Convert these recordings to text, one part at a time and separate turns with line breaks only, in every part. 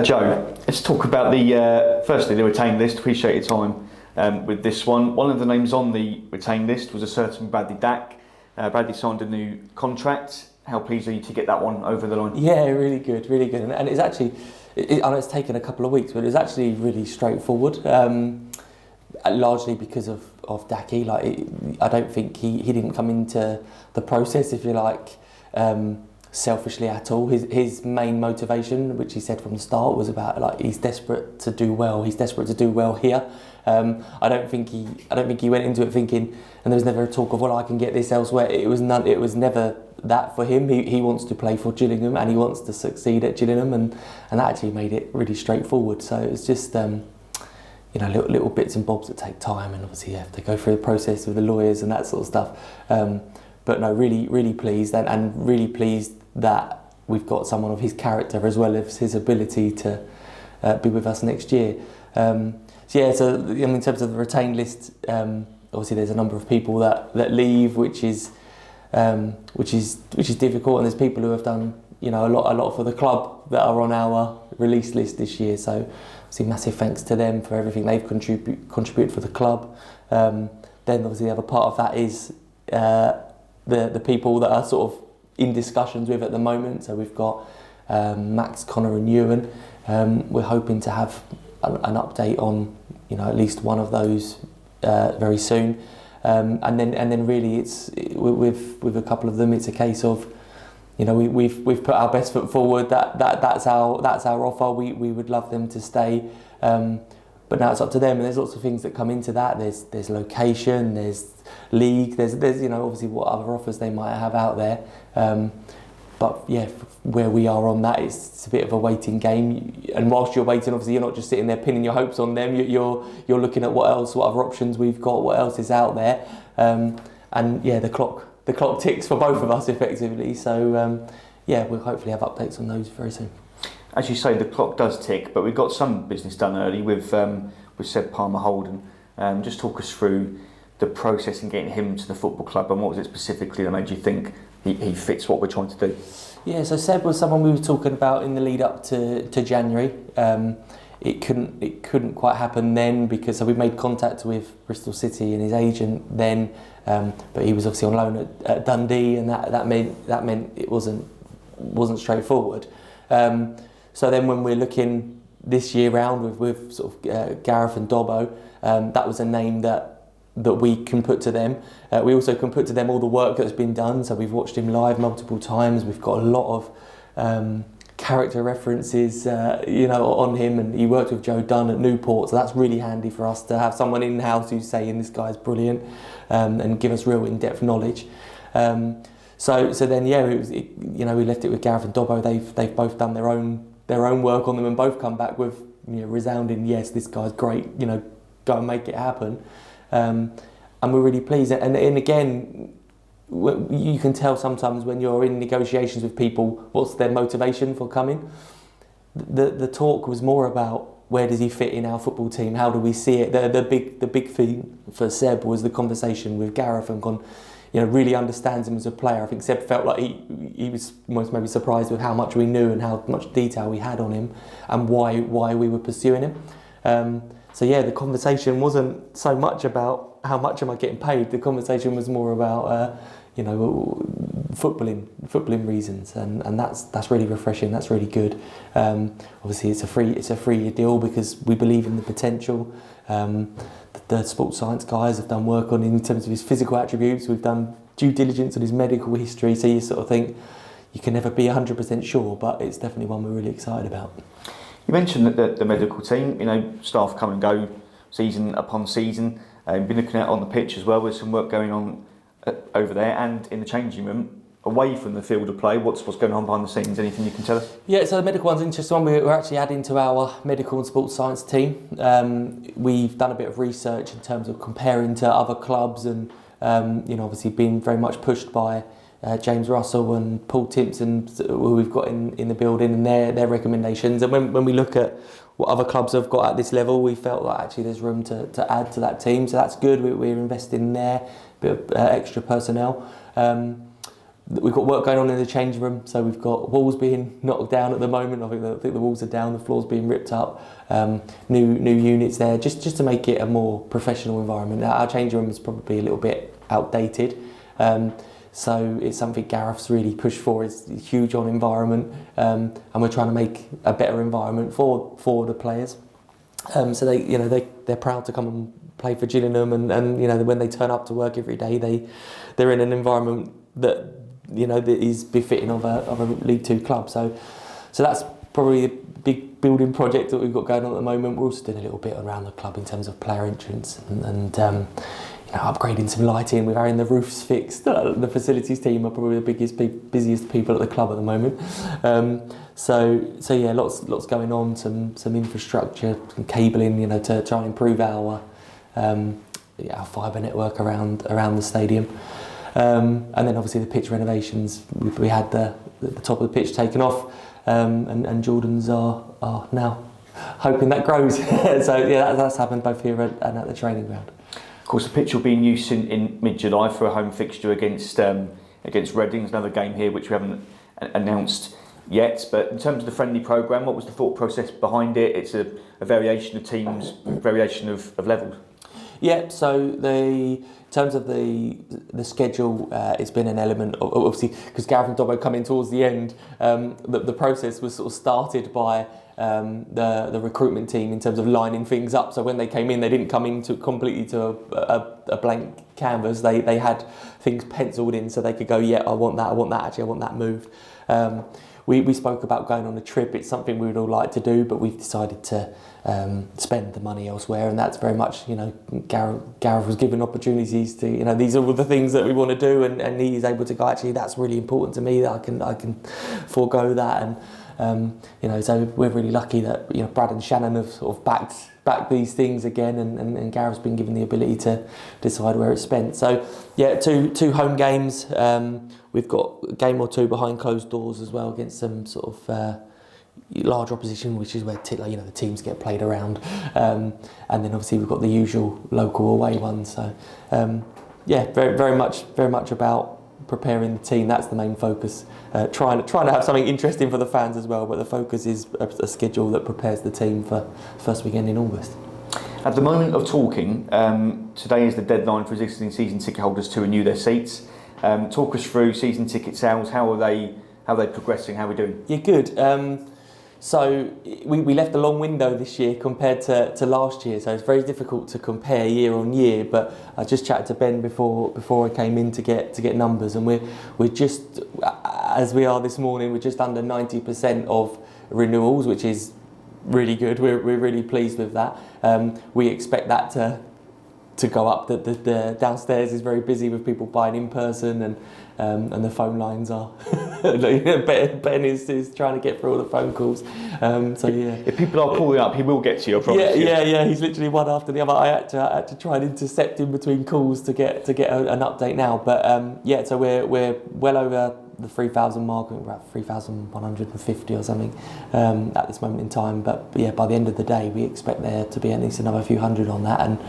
Joe, let's talk about firstly the retained list. Appreciate your time with this one. One of the names on the retained list was a certain Bradley Dack. Bradley signed a new contract. How pleased are you to get that one over the line?
Yeah, really good. And it's actually, I know it's taken a couple of weeks, but it's actually really straightforward. Largely because of Dacky. I don't think he didn't come into the process, if you like, selfishly at all. His main motivation, which he said from the start, was about he's desperate to do well. He's desperate to do well here. I don't think he went into it thinking, and there was never a talk of, well, I can get this elsewhere. It was never that for him. He wants to play for Gillingham and he wants to succeed at Gillingham, and that actually made it really straightforward. So it's just little bits and bobs that take time, and obviously you have to go through the process with the lawyers and that sort of stuff. But no, really pleased, and really pleased that we've got someone of his character as well as his ability to be with us next year. So in terms of the retained list, obviously there's a number of people that leave, which is difficult, and there's people who have done a lot for the club that are on our release list this year. So obviously massive thanks to them for everything they've contributed for the club. Then obviously the other part of that is the people that are sort of in discussions with at the moment. So we've got Max, Connor and Ewan. We're hoping to have an update on at least one of those very soon. And then really with a couple of them, it's a case of we've put our best foot forward. That's our offer. We would love them to stay, but now it's up to them. And there's lots of things that come into that. There's location, there's league, there's obviously what other offers they might have out there. But yeah, where we are on that, it's a bit of a waiting game. And whilst you're waiting, obviously you're not just sitting there pinning your hopes on them. You're looking at what other options we've got, what else is out there. And yeah, the clock ticks for both of us effectively. So we'll hopefully have updates on those very soon.
As you say, the clock does tick, but we've got some business done early with Seb Palmer Holden. Just talk us through the process in getting him to the football club, and what was it specifically that made you think he fits what we're trying to do?
Yeah, so Seb was someone we were talking about in the lead up to January. It couldn't quite happen then because we made contact with Bristol City and his agent then, but he was obviously on loan at Dundee, and that meant it wasn't straightforward. So then when we're looking this year round with sort of Gareth and Dobbo, that was a name that we can put to them. We also can put to them all the work that's been done. So we've watched him live multiple times. We've got a lot of character references, on him, and he worked with Joe Dunn at Newport. So that's really handy for us to have someone in house who's saying this guy's brilliant, and give us real in-depth knowledge. So then we left it with Gareth and Dobbo. They've both done their own work on them and both come back with resounding yes, this guy's great. Go and make it happen. And we're really pleased. And again, you can tell sometimes when you're in negotiations with people what's their motivation for coming. The talk was more about where does he fit in our football team? How do we see it? The big thing for Seb was the conversation with Gareth and gone. Really understands him as a player. I think Seb felt like he was almost maybe surprised with how much we knew and how much detail we had on him and why we were pursuing him. So yeah, the conversation wasn't so much about how much am I getting paid. The conversation was more about footballing reasons, and that's really refreshing. That's really good. Obviously, it's a 3-year deal because we believe in the potential. The sports science guys have done work on him in terms of his physical attributes. We've done due diligence on his medical history. So you sort of think you can never be 100% sure, but it's definitely one we're really excited about.
You mentioned that the medical team, staff come and go season upon season. You've been looking at on the pitch as well. There's some work going on over there and in the changing room. Away from the field of play, what's going on behind the scenes? Anything you can tell us?
Yeah, so the medical one's an interesting one. We're actually adding to our medical and sports science team. We've done a bit of research in terms of comparing to other clubs, and obviously been very much pushed by James Russell and Paul Timpson, who we've got in the building, and their recommendations. And when we look at what other clubs have got at this level, we felt like actually there's room to add to that team. So that's good. We're investing in there, a bit of extra personnel. we've got work going on in the changing room, so we've got walls being knocked down at the moment. I think the walls are down, the floor's being ripped up, new units there, just to make it a more professional environment. Our changing room is probably a little bit outdated, so it's something Gareth's really pushed for. It's huge on environment, and we're trying to make a better environment for the players. So they're proud to come and play for Gillingham, and when they turn up to work every day, they're in an environment that that is befitting of a League Two club. So that's probably a big building project that we've got going on at the moment. We're also doing a little bit around the club in terms of player entrance and upgrading some lighting. We're having the roofs fixed. The facilities team are probably the busiest people at the club at the moment. So yeah, lots going on. Some infrastructure, some cabling, to try and improve our fibre network around the stadium. And then obviously the pitch renovations. We had the top of the pitch taken off, and Jordan's are now hoping that grows. So yeah, that's happened both here and at the training ground.
Of course, the pitch will be in use in mid-July for a home fixture against Reading. There's another game here which we haven't announced yet. But in terms of the friendly programme, what was the thought process behind it? It's a variation of teams, variation of levels.
Yeah, so in terms of the schedule, it's been an element of, obviously, because Gareth and Dobbo come in towards the end, the process was sort of started by the recruitment team in terms of lining things up. So when they came in, they didn't come into completely to a blank canvas. They had things penciled in so they could go, yeah, I want that, actually I want that moved. We spoke about going on a trip. It's something we would all like to do, but we've decided to spend the money elsewhere, and that's very much, Gareth was given opportunities to, these are all the things that we want to do, and he's able to go, actually, that's really important to me, that I can forego that, and so we're really lucky that Brad and Shannon have sort of backed these things again, and Gareth's been given the ability to decide where it's spent. So yeah, two home games. We've got a game or two behind closed doors as well against some sort of large opposition, which is where the teams get played around, and then obviously we've got the usual local away ones. So very much about preparing the team. That's the main focus. Trying to have something interesting for the fans as well, but the focus is a schedule that prepares the team for first weekend in August.
At the moment of talking, today is the deadline for existing season ticket holders to renew their seats. Talk us through season ticket sales. How are they progressing? How are we doing?
Yeah, good. So we left a long window this year compared to last year, so it's very difficult to compare year on year. But I just chatted to Ben before I came in to get numbers, and we're just, as we are this morning, we're just under 90% of renewals, which is really good. We're really pleased with that. We expect that to go up. The downstairs is very busy with people buying in person, and the phone lines are. Ben is trying to get through all the phone calls. So yeah, if
people are calling up, he will get to you. I promise you.
Yeah. He's literally one after the other. I had to try and intercept in between calls to get an update now. But so we're well over the 3,000 mark. We're about 3,150 or something at this moment in time. But yeah, by the end of the day, we expect there to be at least another few hundred on that. And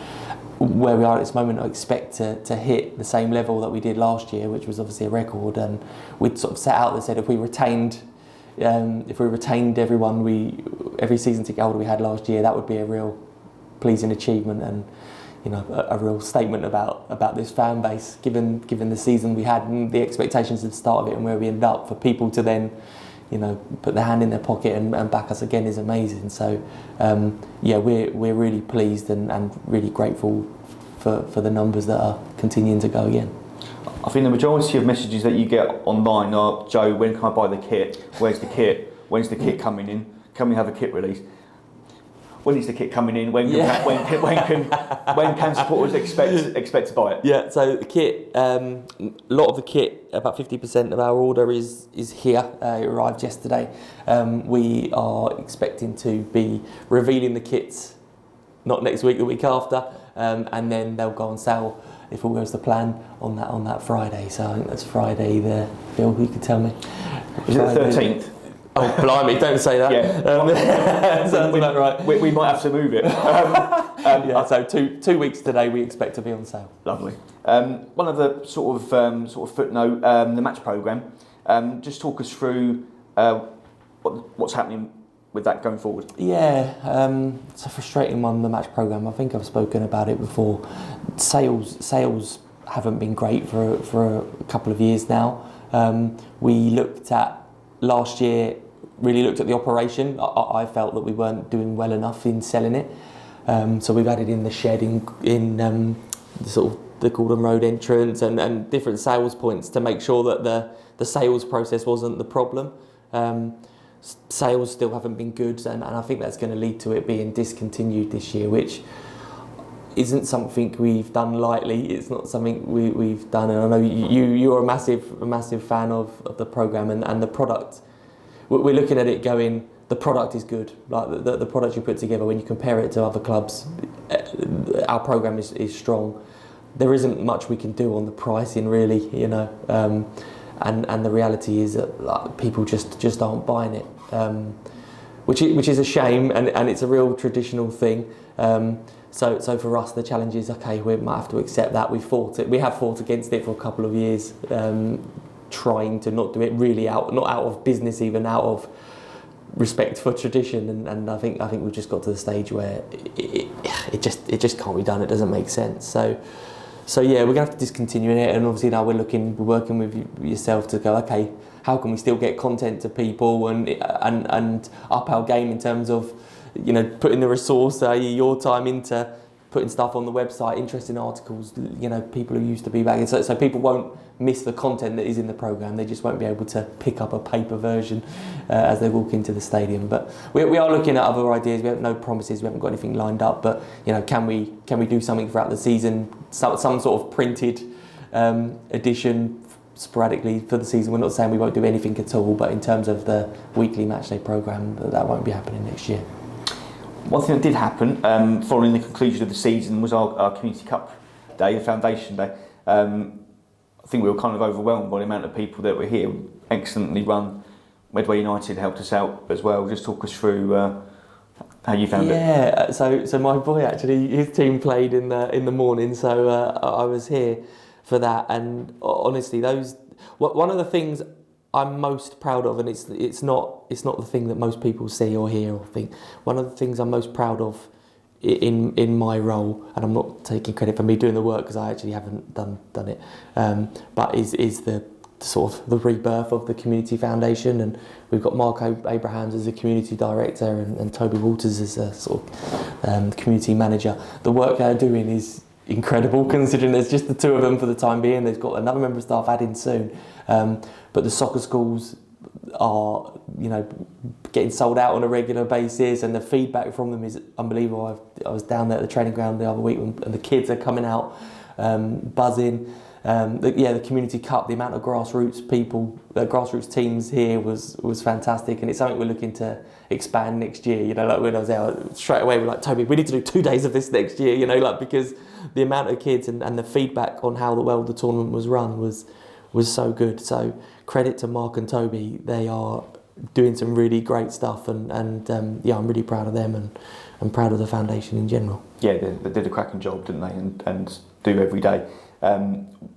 where we are at this moment, I expect to hit the same level that we did last year, which was obviously a record. And we'd sort of set out and said if we retained every season ticket holder we had last year, that would be a real pleasing achievement and a real statement about this fan base, given the season we had and the expectations at the start of it and where we ended up. For people to then put their hand in their pocket and back us again is amazing. So we're really pleased and really grateful for the numbers that are continuing to go again.
I think the majority of messages that you get online are, Joe, when can I buy the kit? Where's the kit? When's the kit coming in? Can we have a kit release? When is the kit coming in? When can supporters expect to buy it?
Yeah, so the kit, a lot of the kit, about 50% of our order is here. It arrived yesterday. We are expecting to be revealing the kits, not next week, the week after, and then they'll go on sale if all goes to plan on that Friday. So I think that's Friday. Bill, you could tell me.
Is it the 13th?
Oh, blimey, don't say that.
Yeah.
Sounds about right.
We might have to move it.
So 2 weeks today we expect to be on sale.
Lovely. One other sort of footnote, the match programme. Just talk us through what's happening with that going forward.
Yeah, it's a frustrating one, the match programme. I think I've spoken about it before. Sales haven't been great for a couple of years now. We looked at last year, really looked at the operation. I felt that we weren't doing well enough in selling it. So we've added in the shed in the sort of the Gordon Road entrance and different sales points to make sure that the sales process wasn't the problem. Sales still haven't been good, and I think that's going to lead to it being discontinued this year, which isn't something we've done lightly. It's not something we've done, and I know you're a massive fan of the programme and the product. We're looking at it going, the product is good. Like the product you put together, when you compare it to other clubs, our programme is strong. There isn't much we can do on the pricing, really, you know. And the reality is that like, people just aren't buying it, which is a shame, and it's a real traditional thing. So for us, the challenge is, okay, we might have to accept that. We have fought against it for a couple of years, trying to not do it really not out of business, even out of respect for tradition. And I think we've just got to the stage where it just can't be done. It doesn't make sense. So yeah, we're gonna have to discontinue it, and obviously now we're working with yourself to go, okay, how can we still get content to people and up our game in terms of, you know, putting the resource, your time into putting stuff on the website, interesting articles, you know, people who used to be back. So people won't miss the content that is in the programme. They just won't be able to pick up a paper version as they walk into the stadium. But we are looking at other ideas. We have no promises. We haven't got anything lined up. But, you know, can we do something throughout the season? Some sort of printed edition sporadically for the season. We're not saying we won't do anything at all, but in terms of the weekly matchday programme, that won't be happening next year.
One thing that did happen following the conclusion of the season was our Community Cup Day, the Foundation Day. I think we were kind of overwhelmed by the amount of people that were here. Excellently run. Medway United helped us out as well. Just talk us through how you found it.
Yeah, so my boy actually, his team played in the morning, so I was here for that. And honestly, one of the things I'm most proud of, and it's not the thing that most people see or hear or think. One of the things I'm most proud of in my role, and I'm not taking credit for me doing the work because I actually haven't done it, but is the sort of the rebirth of the Community Foundation. And we've got Mark Abrahams as the community director and Toby Walters as a sort of community manager. The work they're doing is incredible, considering there's just the two of them for the time being. They've got another member of staff adding soon, but the soccer schools are, you know, getting sold out on a regular basis, and the feedback from them is unbelievable. I was down there at the training ground the other week, and the kids are coming out buzzing. The Community Cup, the amount of grassroots teams here was fantastic, and it's something we're looking to expand next year. You know, like when I was there straight away, we're like, Toby, we need to do 2 days of this next year. You know, like, because the amount of kids and the feedback on how the tournament was run was so good. So credit to Mark and Toby. They are doing some really great stuff, and I'm really proud of them and proud of the foundation in general. Yeah,
they did a cracking job, didn't they? And do every day.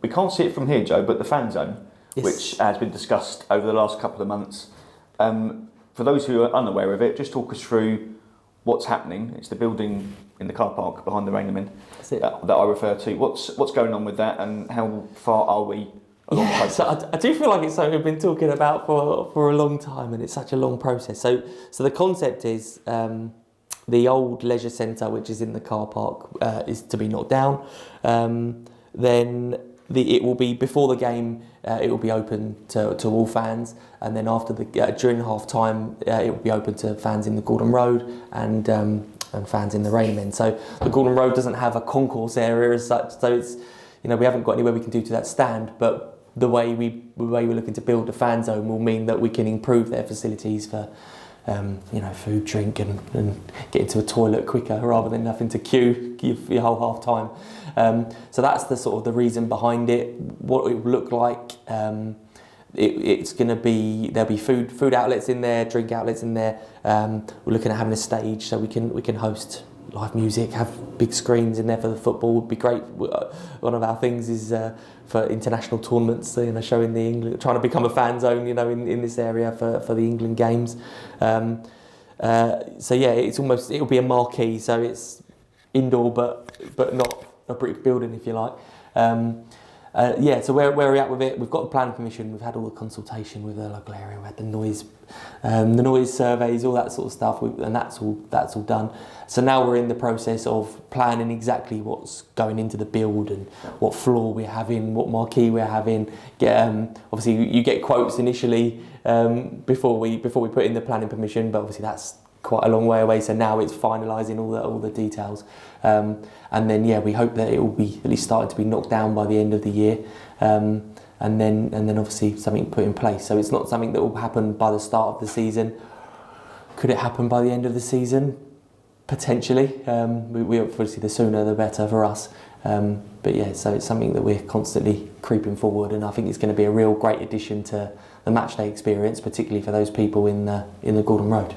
We can't see it from here, Joe, but the fan zone, yes, which has been discussed over the last couple of months. For those who are unaware of it, just talk us through what's happening. It's the building in the car park behind the Rainham Inn that I refer to. What's going on with that, and how far are we?
Yeah, so I do feel like it's something we've been talking about for a long time, and it's such a long process. So the concept is the old leisure centre, which is in the car park, is to be knocked down. Then it will be, before the game, it will be open to all fans, and then after during half time, it will be open to fans in the Gordon Road and fans in the Rainham Inn. So the Gordon Road doesn't have a concourse area as such, so it's, you know, we haven't got anywhere we can do to that stand, but the way we're looking to build the fan zone will mean that we can improve their facilities for food, drink, and get into a toilet quicker rather than having to queue your whole half time. So that's the sort of the reason behind it. What it will look like, it's going to be, there'll be food outlets in there, drink outlets in there. We're looking at having a stage so we can host, live music, have big screens in there for the football would be great. One of our things is for international tournaments, showing the England, trying to become a fan zone, in this area for the England games. So yeah, it'll be a marquee. So it's indoor, but not a brick building, if you like. So where we're at with it, we've got the planning permission, we've had all the consultation with the local area, we had the noise surveys, all that sort of stuff, and that's all done. So now we're in the process of planning exactly what's going into the build and what floor we're having, what marquee we're having. Obviously you get quotes initially before we put in the planning permission, but obviously that's quite a long way away, so now it's finalising all the details, and then we hope that it will be at least starting to be knocked down by the end of the year, and then obviously something put in place. So it's not something that will happen by the start of the season. Could it happen by the end of the season? Potentially. We obviously, the sooner the better for us. But yeah, so it's something that we're constantly creeping forward, and I think it's going to be a real great addition to the matchday experience, particularly for those people in the Gordon Road.